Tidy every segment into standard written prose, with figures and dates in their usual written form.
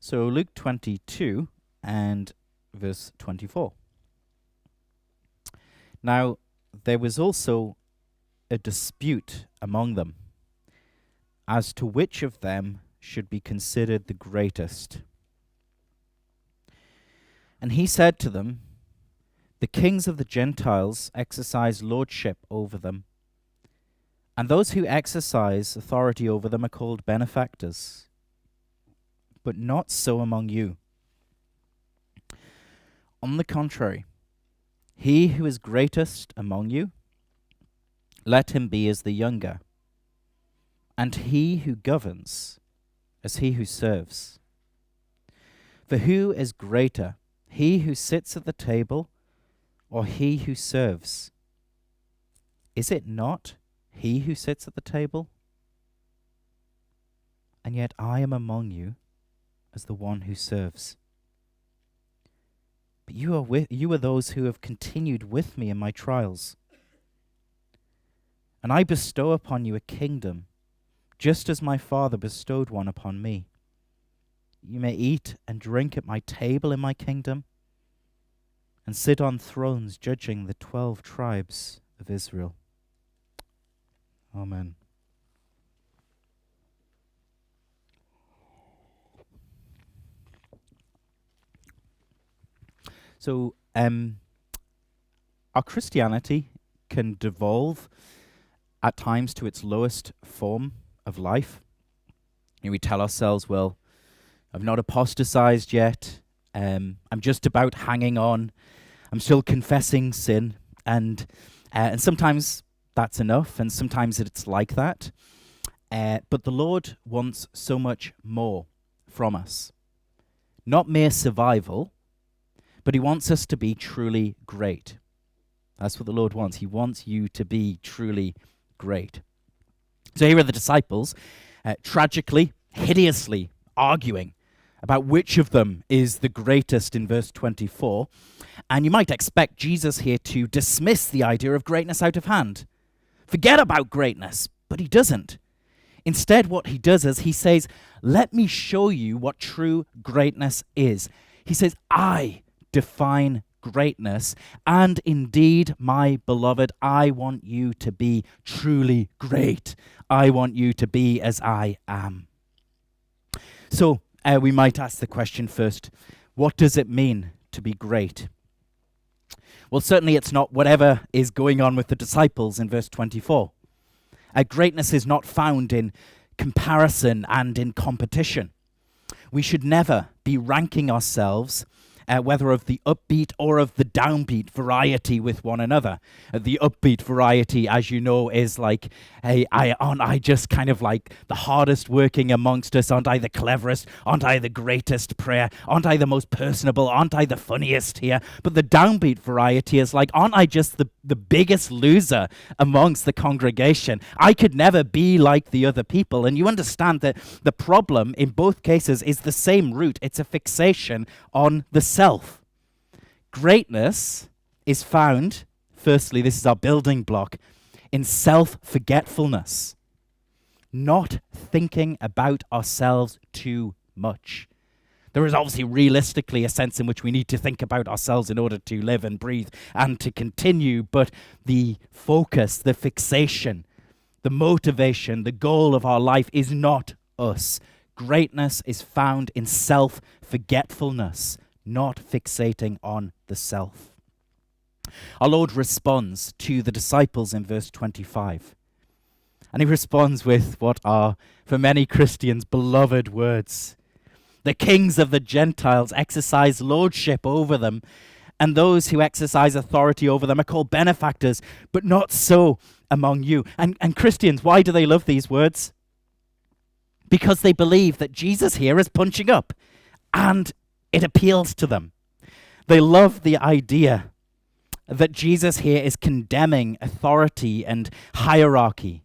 So Luke 22 and verse 24. Now, there was also a dispute among them as to which of them should be considered the greatest. And he said to them, "The kings of the Gentiles exercise lordship over them, and those who exercise authority over them are called benefactors. But not so among you. On the contrary, he who is greatest among you, let him be as the younger, and he who governs as he who serves. For who is greater, he who sits at the table or he who serves? Is it not he who sits at the table? And yet I am among you as the one who serves. But you are those who have continued with me in my trials. And I bestow upon you a kingdom, just as my Father bestowed one upon me. You may eat and drink at my table in my kingdom, and sit on thrones judging the 12 tribes of Israel." Amen. So, our Christianity can devolve at times to its lowest form of life. And we tell ourselves, well, I've not apostatized yet. I'm just about hanging on. I'm still confessing sin. And sometimes that's enough, and sometimes it's like that. But the Lord wants so much more from us. Not mere survival, but he wants us to be truly great. That's what the Lord wants. He wants you to be truly great. So here are the disciples, tragically, hideously arguing about which of them is the greatest in verse 24. And you might expect Jesus here to dismiss the idea of greatness out of hand. Forget about greatness, but he doesn't. Instead, what he does is he says, let me show you what true greatness is. He says, I define greatness, and indeed, my beloved, I want you to be truly great. I want you to be as I am. So we might ask the question first, what does it mean to be great? Well, certainly it's not whatever is going on with the disciples in verse 24. Greatness is not found in comparison and in competition. We should never be ranking ourselves whether of the upbeat or of the downbeat variety with one another. The upbeat variety, as you know, is like, hey, aren't I just kind of like the hardest working amongst us? Aren't I the cleverest? Aren't I the greatest prayer? Aren't I the most personable? Aren't I the funniest here? But the downbeat variety is like, aren't I just the biggest loser amongst the congregation? I could never be like the other people. And you understand that the problem in both cases is the same root. It's a fixation on the self. Greatness is found, firstly, this is our building block, in self-forgetfulness. Not thinking about ourselves too much. There is obviously realistically a sense in which we need to think about ourselves in order to live and breathe and to continue, but the focus, the fixation, the motivation, the goal of our life is not us. Greatness is found in self-forgetfulness, not fixating on the self. Our Lord responds to the disciples in verse 25. And he responds with what are, for many Christians, beloved words. The kings of the Gentiles exercise lordship over them, and those who exercise authority over them are called benefactors, but not so among you. And Christians, why do they love these words? Because they believe that Jesus here is punching up, and it appeals to them. They love the idea that Jesus here is condemning authority and hierarchy.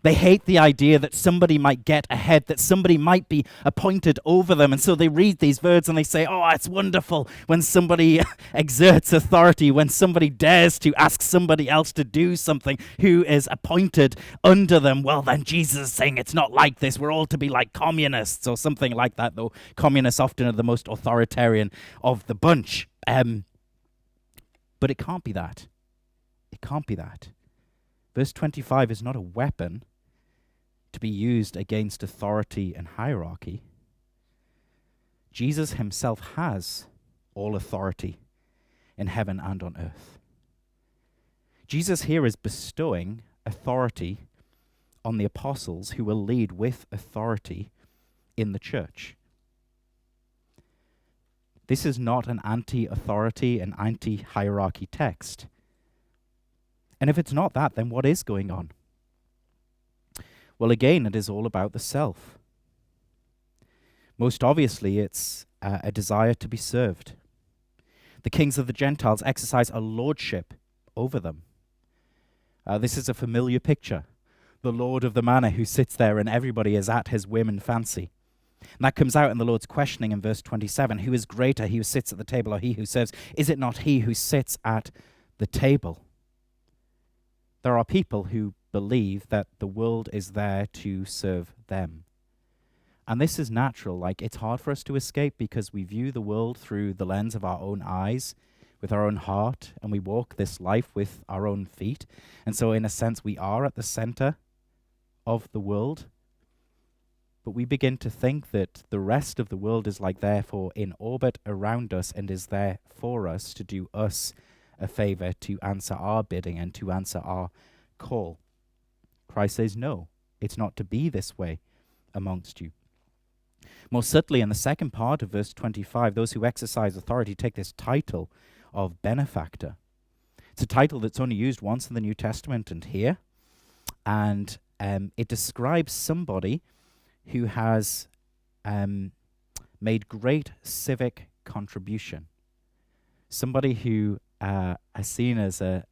They hate the idea that somebody might get ahead, that somebody might be appointed over them. And so they read these words and they say, oh, it's wonderful when somebody exerts authority, when somebody dares to ask somebody else to do something who is appointed under them. Well, then Jesus is saying it's not like this. We're all to be like communists or something like that, though communists often are the most authoritarian of the bunch. But it can't be that. It can't be that. Verse 25 is not a weapon to be used against authority and hierarchy. Jesus himself has all authority in heaven and on earth. Jesus here is bestowing authority on the apostles who will lead with authority in the church. This is not an anti-authority and anti-hierarchy text. And if it's not that, then what is going on? Well, again, it is all about the self. Most obviously, it's a desire to be served. The kings of the Gentiles exercise a lordship over them. This is a familiar picture. The Lord of the manor who sits there and everybody is at his whim and fancy. And that comes out in the Lord's questioning in verse 27. Who is greater, he who sits at the table or he who serves? Is it not he who sits at the table? There are people who believe that the world is there to serve them. And this is natural. Like, it's hard for us to escape because we view the world through the lens of our own eyes, with our own heart, and we walk this life with our own feet. And so in a sense, we are at the center of the world. But we begin to think that the rest of the world is like therefore in orbit around us and is there for us to do us a favor, to answer our bidding and to answer our call. Christ says, no, it's not to be this way amongst you. More subtly, in the second part of verse 25, those who exercise authority take this title of benefactor. It's a title that's only used once in the New Testament and here, and it describes somebody who has made great civic contribution. Somebody who is seen as a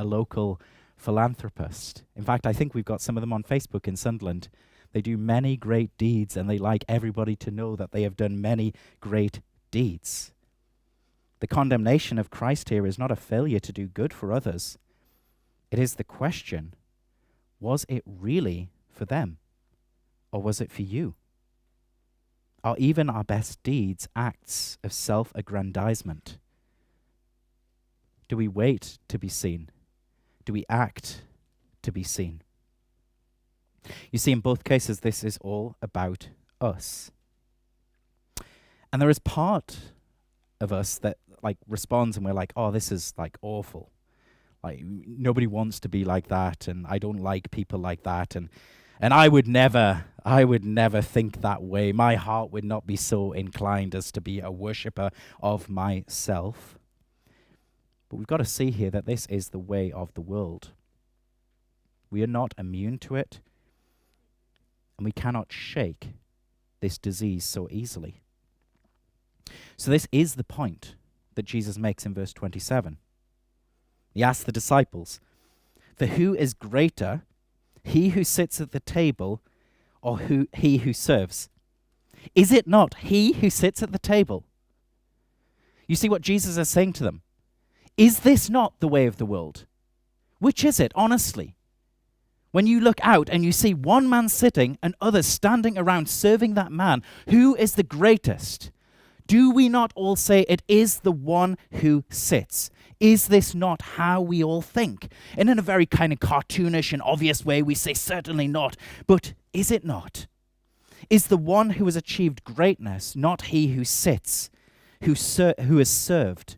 local philanthropist. In fact, I think we've got some of them on Facebook in Sunderland. They do many great deeds, and they like everybody to know that they have done many great deeds. The condemnation of Christ here is not a failure to do good for others. It is the question, was it really for them, or was it for you? Are even our best deeds acts of self-aggrandizement? Do we wait to be seen? Do we act to be seen? You see, in both cases, this is all about us. And there is part of us that responds and we're like, oh, this is awful. Nobody wants to be like that, and I don't like people like that, and I would never think that way. My heart would not be so inclined as to be a worshipper of myself. But we've got to see here that this is the way of the world. We are not immune to it, and we cannot shake this disease so easily. So this is the point that Jesus makes in verse 27. He asks the disciples, "For who is greater, he who sits at the table or he who serves? Is it not he who sits at the table?" You see what Jesus is saying to them? Is this not the way of the world? Which is it, honestly? When you look out and you see one man sitting and others standing around serving that man, who is the greatest? Do we not all say it is the one who sits? Is this not how we all think? And in a very kind of cartoonish and obvious way, we say certainly not. But is it not? Is the one who has achieved greatness not he who sits, who is served,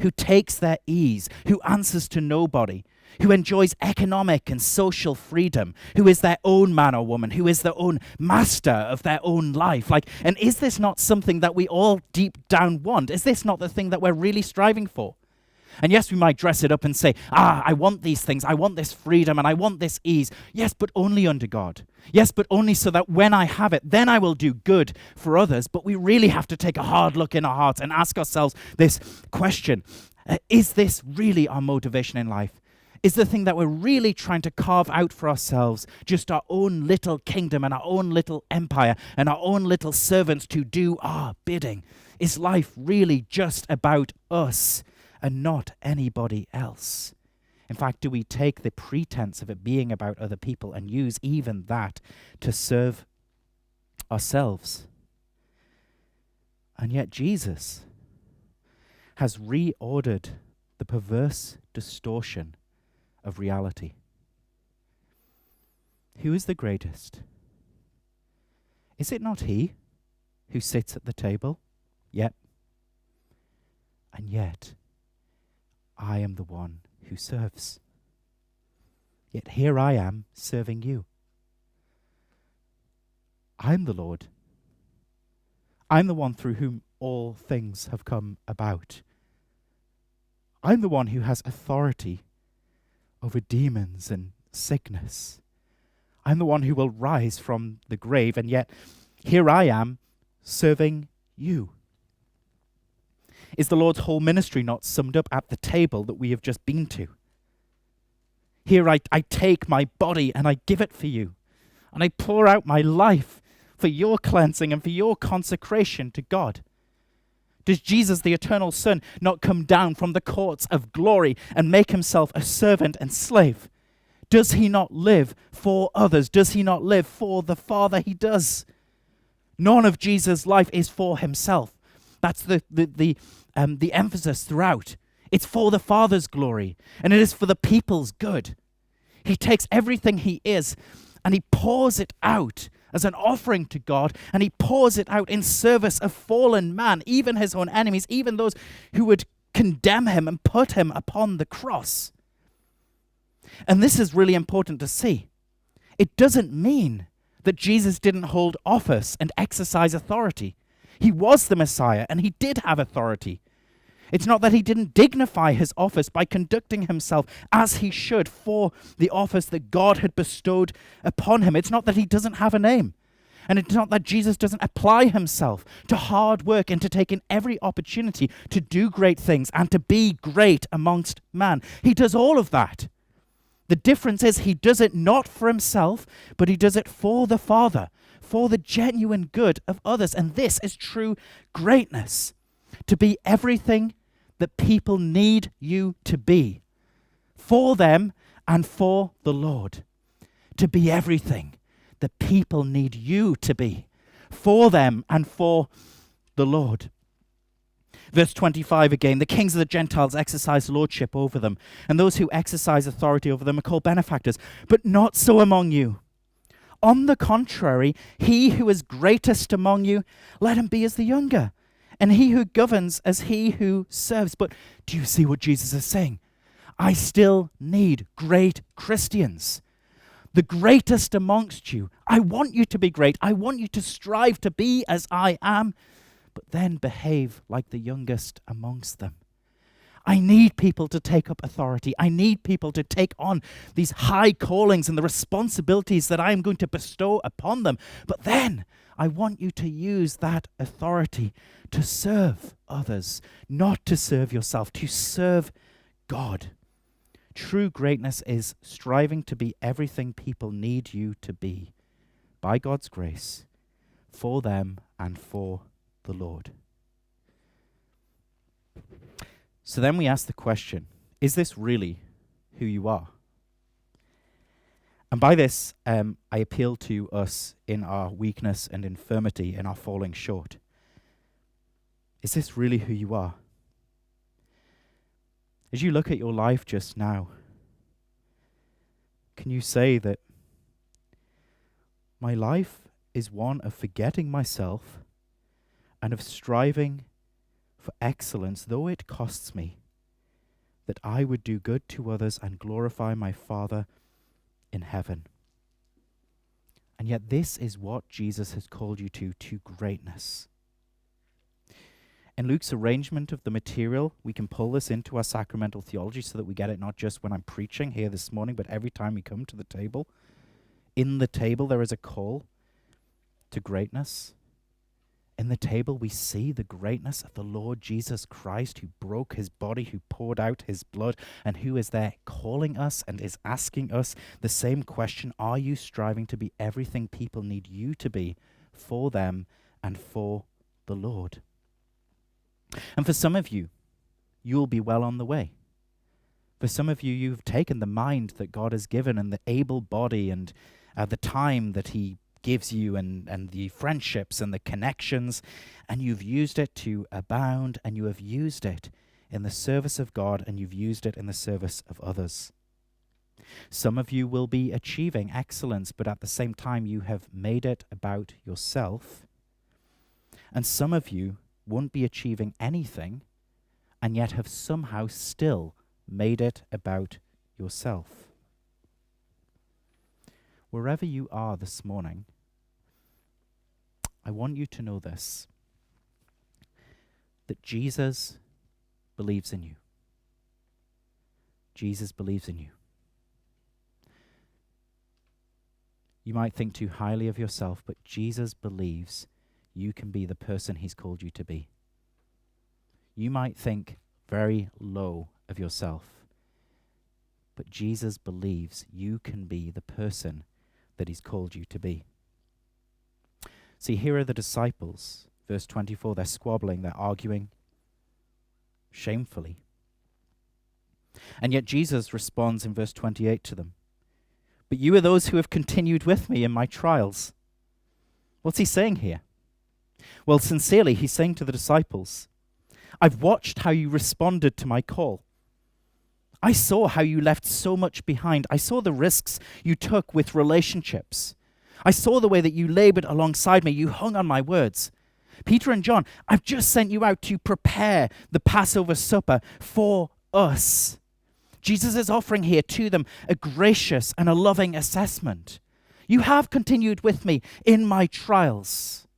who takes their ease, who answers to nobody, who enjoys economic and social freedom, who is their own man or woman, who is their own master of their own life? And is this not something that we all deep down want? Is this not the thing that we're really striving for? And yes, we might dress it up and say, I want these things, I want this freedom, and I want this ease. Yes, but only under God. Yes, but only so that when I have it, then I will do good for others. But we really have to take a hard look in our hearts and ask ourselves this question. Is this really our motivation in life? is the thing that we're really trying to carve out for ourselves, just our own little kingdom and our own little empire and our own little servants to do our bidding? Is life really just about us and not anybody else? In fact, do we take the pretense of it being about other people and use even that to serve ourselves? And yet Jesus has reordered the perverse distortion of reality. Who is the greatest? Is it not he who sits at the table? Yep. And yet, I am the one who serves. Yet here I am serving you. I'm the Lord. I'm the one through whom all things have come about. I'm the one who has authority over demons and sickness. I'm the one who will rise from the grave, and yet here I am serving you. Is the Lord's whole ministry not summed up at the table that we have just been to? Here I take my body and I give it for you, and I pour out my life for your cleansing and for your consecration to God. Does Jesus, the eternal Son, not come down from the courts of glory and make himself a servant and slave? Does he not live for others? Does he not live for the Father? He does. None of Jesus' life is for himself. That's the emphasis throughout. It's for the Father's glory, and it is for the people's good. He takes everything he is and he pours it out as an offering to God, and he pours it out in service of fallen man, even his own enemies, even those who would condemn him and put him upon the cross. And this is really important to see. It doesn't mean that Jesus didn't hold office and exercise authority. He was the Messiah, and he did have authority. It's not that he didn't dignify his office by conducting himself as he should for the office that God had bestowed upon him. It's not that he doesn't have a name. And it's not that Jesus doesn't apply himself to hard work and to take in every opportunity to do great things and to be great amongst man. He does all of that. The difference is he does it not for himself, but he does it for the Father, for the genuine good of others. And this is true greatness. To be everything that people need you to be, for them and for the Lord. To be everything that people need you to be, for them and for the Lord. Verse 25 again, the kings of the Gentiles exercise lordship over them, and those who exercise authority over them are called benefactors, but not so among you. On the contrary, he who is greatest among you, let him be as the younger, and he who governs as he who serves. But do you see what Jesus is saying? I still need great Christians. The greatest amongst you. I want you to be great. I want you to strive to be as I am, but then behave like the youngest amongst them. I need people to take up authority. I need people to take on these high callings and the responsibilities that I am going to bestow upon them. But then I want you to use that authority to serve others, not to serve yourself, to serve God. True greatness is striving to be everything people need you to be, by God's grace, for them and for the Lord. So then we ask the question, is this really who you are? And by this, I appeal to us in our weakness and infirmity, in our falling short. Is this really who you are? As you look at your life just now, can you say that my life is one of forgetting myself and of striving for excellence, though it costs me, that I would do good to others and glorify my Father in heaven? And yet this is what Jesus has called you to greatness. In Luke's arrangement of the material, we can pull this into our sacramental theology so that we get it not just when I'm preaching here this morning, but every time we come to the table. In the table, there is a call to greatness. In the table, we see the greatness of the Lord Jesus Christ, who broke his body, who poured out his blood, and who is there calling us and is asking us the same question: are you striving to be everything people need you to be for them and for the Lord? And for some of you, you'll be well on the way. For some of you, you've taken the mind that God has given and the able body and the time that he gives you and the friendships and the connections, and you've used it to abound, and you have used it in the service of God, and you've used it in the service of others. Some of you will be achieving excellence, but at the same time you have made it about yourself. And some of you won't be achieving anything, and yet have somehow still made it about yourself. Wherever you are this morning, I want you to know this, that Jesus believes in you. Jesus believes in you. You might think too highly of yourself, but Jesus believes you can be the person he's called you to be. You might think very low of yourself, but Jesus believes you can be the person that he's called you to be. See, here are the disciples. Verse 24, they're squabbling, they're arguing shamefully. And yet Jesus responds in verse 28 to them. But you are those who have continued with me in my trials. What's he saying here? Well, sincerely, he's saying to the disciples, I've watched how you responded to my call. I saw how you left so much behind. I saw the risks you took with relationships. I saw the way that you labored alongside me. You hung on my words. Peter and John, I've just sent you out to prepare the Passover supper for us. Jesus is offering here to them a gracious and a loving assessment. You have continued with me in my trials.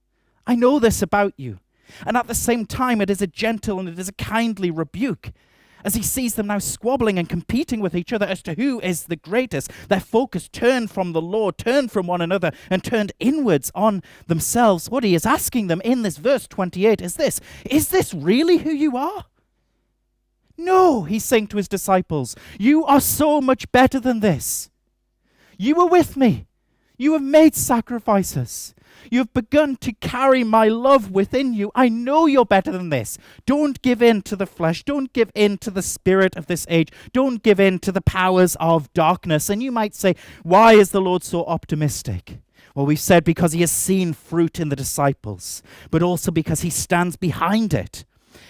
I know this about you. And at the same time, it is a gentle and it is a kindly rebuke. As he sees them now squabbling and competing with each other as to who is the greatest, their focus turned from the Lord, turned from one another, and turned inwards on themselves. What he is asking them in this verse 28 is this: is this really who you are? No, he's saying to his disciples, you are so much better than this. You were with me. You have made sacrifices. You have begun to carry my love within you. I know you're better than this. Don't give in to the flesh. Don't give in to the spirit of this age. Don't give in to the powers of darkness. And you might say, why is the Lord so optimistic? Well, we've said because he has seen fruit in the disciples, but also because he stands behind it.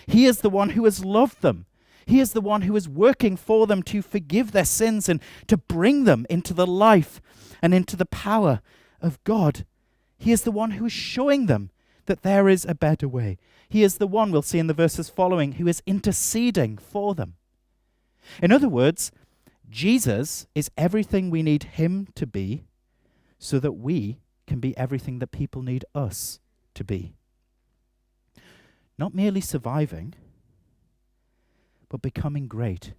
He is the one who has loved them. He is the one who is working for them to forgive their sins and to bring them into the life and into the power of God. He is the one who is showing them that there is a better way. He is the one, we'll see in the verses following, who is interceding for them. In other words, Jesus is everything we need him to be so that we can be everything that people need us to be. Not merely surviving, but becoming great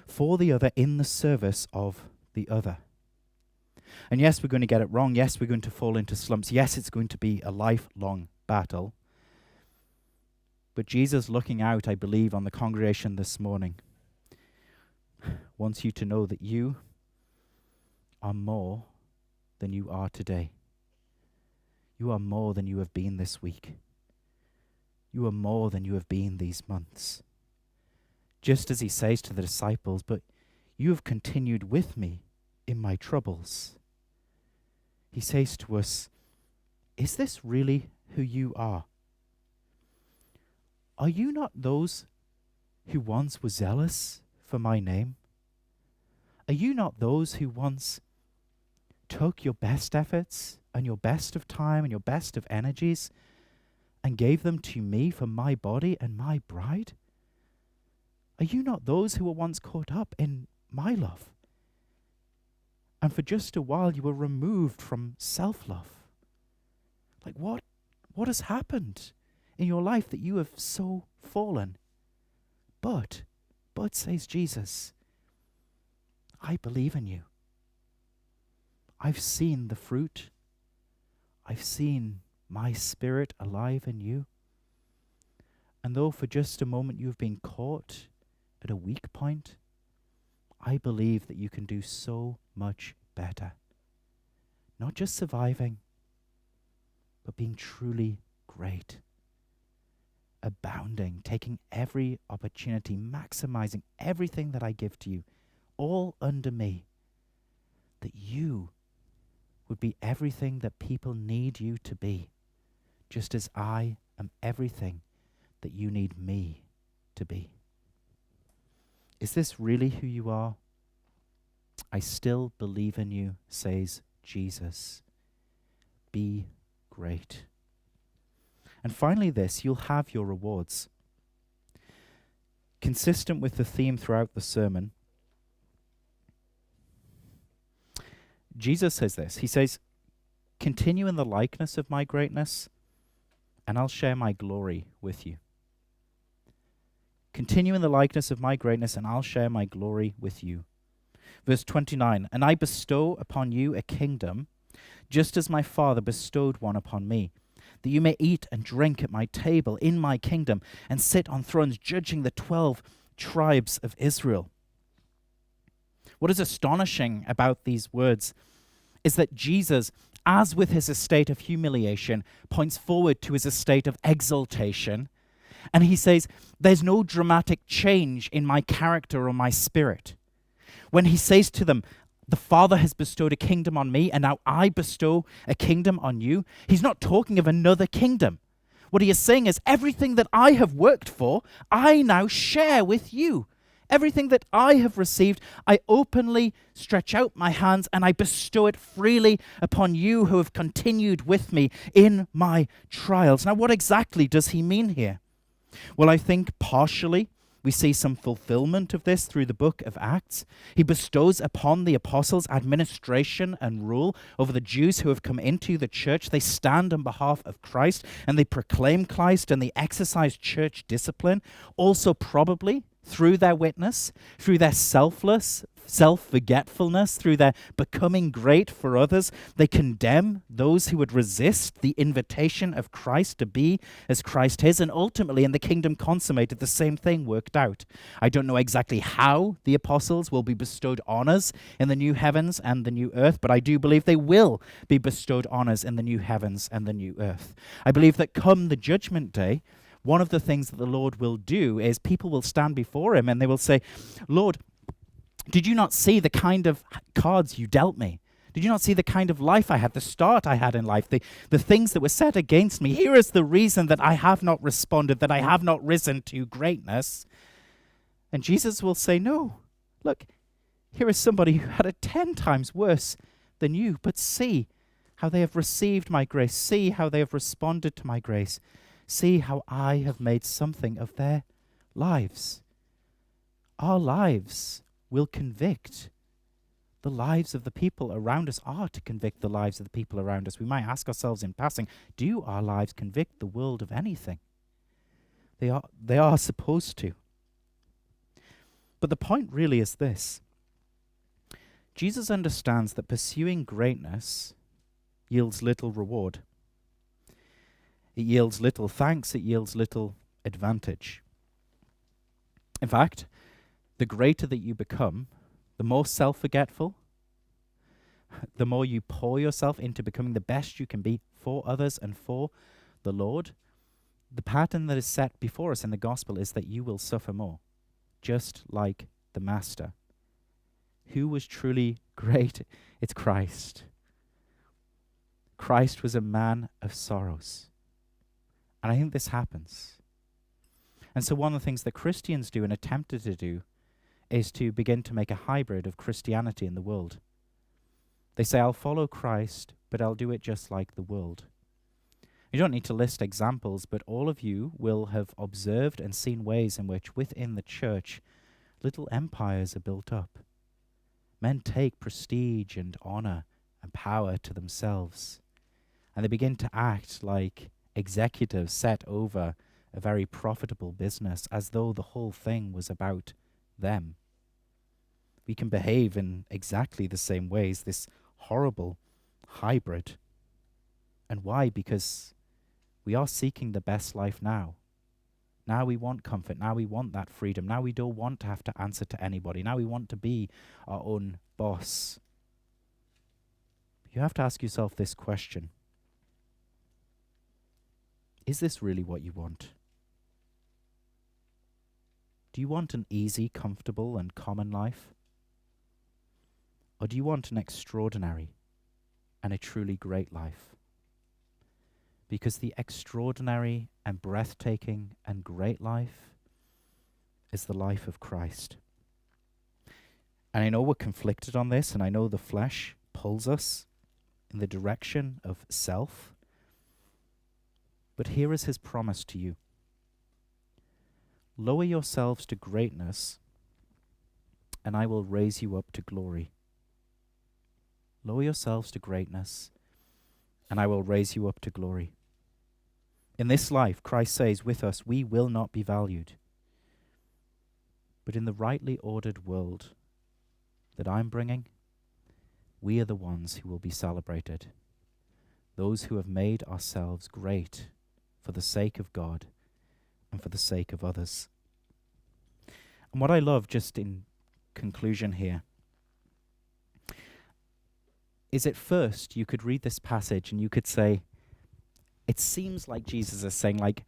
for the other in the service of the other. And yes, we're going to get it wrong. Yes, we're going to fall into slumps. Yes, it's going to be a lifelong battle. But Jesus, looking out, I believe, on the congregation this morning, wants you to know that you are more than you are today. You are more than you have been this week. You are more than you have been these months. Just as he says to the disciples, but you have continued with me in my troubles. He says to us, is this really who you are? Are you not those who once were zealous for my name? Are you not those who once took your best efforts and your best of time and your best of energies and gave them to me for my body and my bride? Are you not those who were once caught up in my love? And for just a while you were removed from self-love. Like what has happened in your life that you have so fallen? But, says Jesus, I believe in you. I've seen the fruit. I've seen my Spirit alive in you. And though for just a moment you've been caught at a weak point, I believe that you can do so much better. Not just surviving, but being truly great. Abounding, taking every opportunity, maximizing everything that I give to you, all under me, that you would be everything that people need you to be, just as I am everything that you need me to be. Is this really who you are? I still believe in you, says Jesus. Be great. And finally this, you'll have your rewards. Consistent with the theme throughout the sermon, Jesus says this. He says, continue in the likeness of my greatness, and I'll share my glory with you. Continue in the likeness of my greatness, and I'll share my glory with you. Verse 29, and I bestow upon you a kingdom, just as my Father bestowed one upon me, that you may eat and drink at my table in my kingdom, and sit on thrones judging the 12 tribes of Israel. What is astonishing about these words is that Jesus, as with his estate of humiliation, points forward to his estate of exaltation. And he says, there's no dramatic change in my character or my spirit. When he says to them, the Father has bestowed a kingdom on me, and now I bestow a kingdom on you, he's not talking of another kingdom. What he is saying is, everything that I have worked for, I now share with you. Everything that I have received, I openly stretch out my hands and I bestow it freely upon you who have continued with me in my trials. Now, what exactly does he mean here? Well, I think partially we see some fulfillment of this through the book of Acts. He bestows upon the apostles administration and rule over the Jews who have come into the church. They stand on behalf of Christ and they proclaim Christ and they exercise church discipline. Also probably through their witness, through their self-forgetfulness, through their becoming great for others, they condemn those who would resist the invitation of Christ to be as Christ is, and ultimately in the kingdom consummated, the same thing worked out. I don't know exactly how the apostles will be bestowed honors in the new heavens and the new earth, but I do believe they will be bestowed honors in the new heavens and the new earth. I believe that come the judgment day, one of the things that the Lord will do is people will stand before him and they will say, Lord, did you not see the kind of cards you dealt me? Did you not see the kind of life I had, the start I had in life, the things that were set against me? Here is the reason that I have not responded, that I have not risen to greatness. And Jesus will say, no, look, here is somebody who had it 10 times worse than you, but see how they have received my grace. See how they have responded to my grace. See how I have made something of their lives. Our lives will convict. The lives of the people around us are to convict the lives of the people around us. We might ask ourselves in passing, do our lives convict the world of anything? They are supposed to. But the point really is this. Jesus understands that pursuing greatness yields little reward. It yields little thanks, it yields little advantage. In fact, the greater that you become, the more self-forgetful, the more you pour yourself into becoming the best you can be for others and for the Lord, the pattern that is set before us in the gospel is that you will suffer more, just like the Master. Who was truly great? It's Christ. Christ was a man of sorrows. And I think this happens. And so one of the things that Christians do and attempted to do is to begin to make a hybrid of Christianity in the world. They say, I'll follow Christ, but I'll do it just like the world. You don't need to list examples, but all of you will have observed and seen ways in which within the church, little empires are built up. Men take prestige and honor and power to themselves, and they begin to act like executives set over a very profitable business as though the whole thing was about them. We can behave in exactly the same ways, this horrible hybrid. And why? Because We are seeking the best life now. Now we want comfort. Now we want that freedom. Now we don't want to have to answer to anybody. Now we want to be our own boss. You have to ask yourself this question. Is this really what you want? Do you want an easy, comfortable, and common life? Or do you want an extraordinary and a truly great life? Because the extraordinary and breathtaking and great life is the life of Christ. And I know we're conflicted on this, and I know the flesh pulls us in the direction of self. But here is his promise to you. Lower yourselves to greatness, and I will raise you up to glory. Lower yourselves to greatness, and I will raise you up to glory. In this life, Christ says, with us, we will not be valued. But in the rightly ordered world that I'm bringing, we are the ones who will be celebrated. Those who have made ourselves great for the sake of God and for the sake of others. And what I love, just in conclusion here, is at first you could read this passage and you could say, it seems like Jesus is saying, like,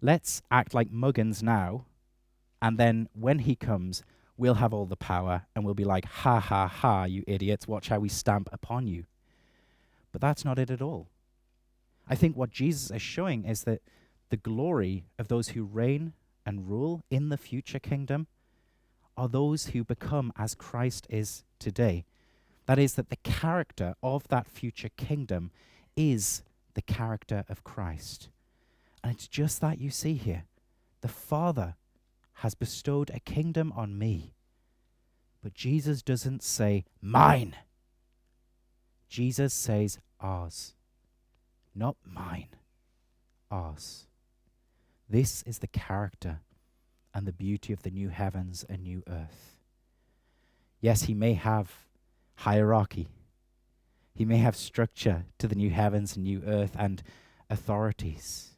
let's act like muggins now, and then when he comes, we'll have all the power, and we'll be like, ha, ha, ha, you idiots, watch how we stamp upon you. But that's not it at all. I think what Jesus is showing is that the glory of those who reign and rule in the future kingdom are those who become as Christ is today. That is, that the character of that future kingdom is the character of Christ. And it's just that you see here. The Father has bestowed a kingdom on me. But Jesus doesn't say, mine. Jesus says, ours. Not mine, ours. This is the character and the beauty of the new heavens and new earth. Yes, he may have hierarchy. He may have structure to the new heavens and new earth and authorities.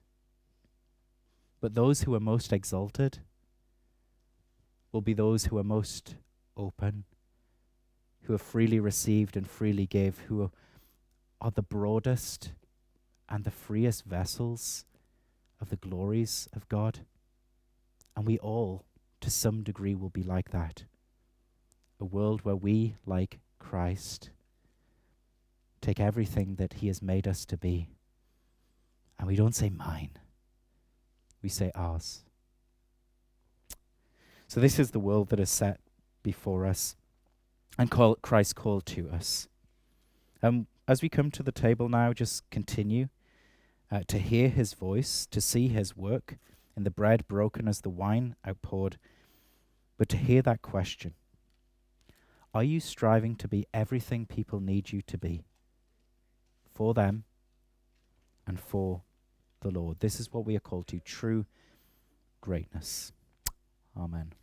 But those who are most exalted will be those who are most open, who have freely received and freely gave, who are the broadest and the freest vessels of the glories of God. And we all, to some degree, will be like that. A world where we, like Christ, take everything that he has made us to be, and we don't say mine, we say ours. So this is the world that is set before us, and Christ called to us. As we come to the table now, just continue to hear his voice, to see his work in the bread broken as the wine outpoured, but to hear that question. Are you striving to be everything people need you to be for them and for the Lord? This is what we are called to, true greatness. Amen.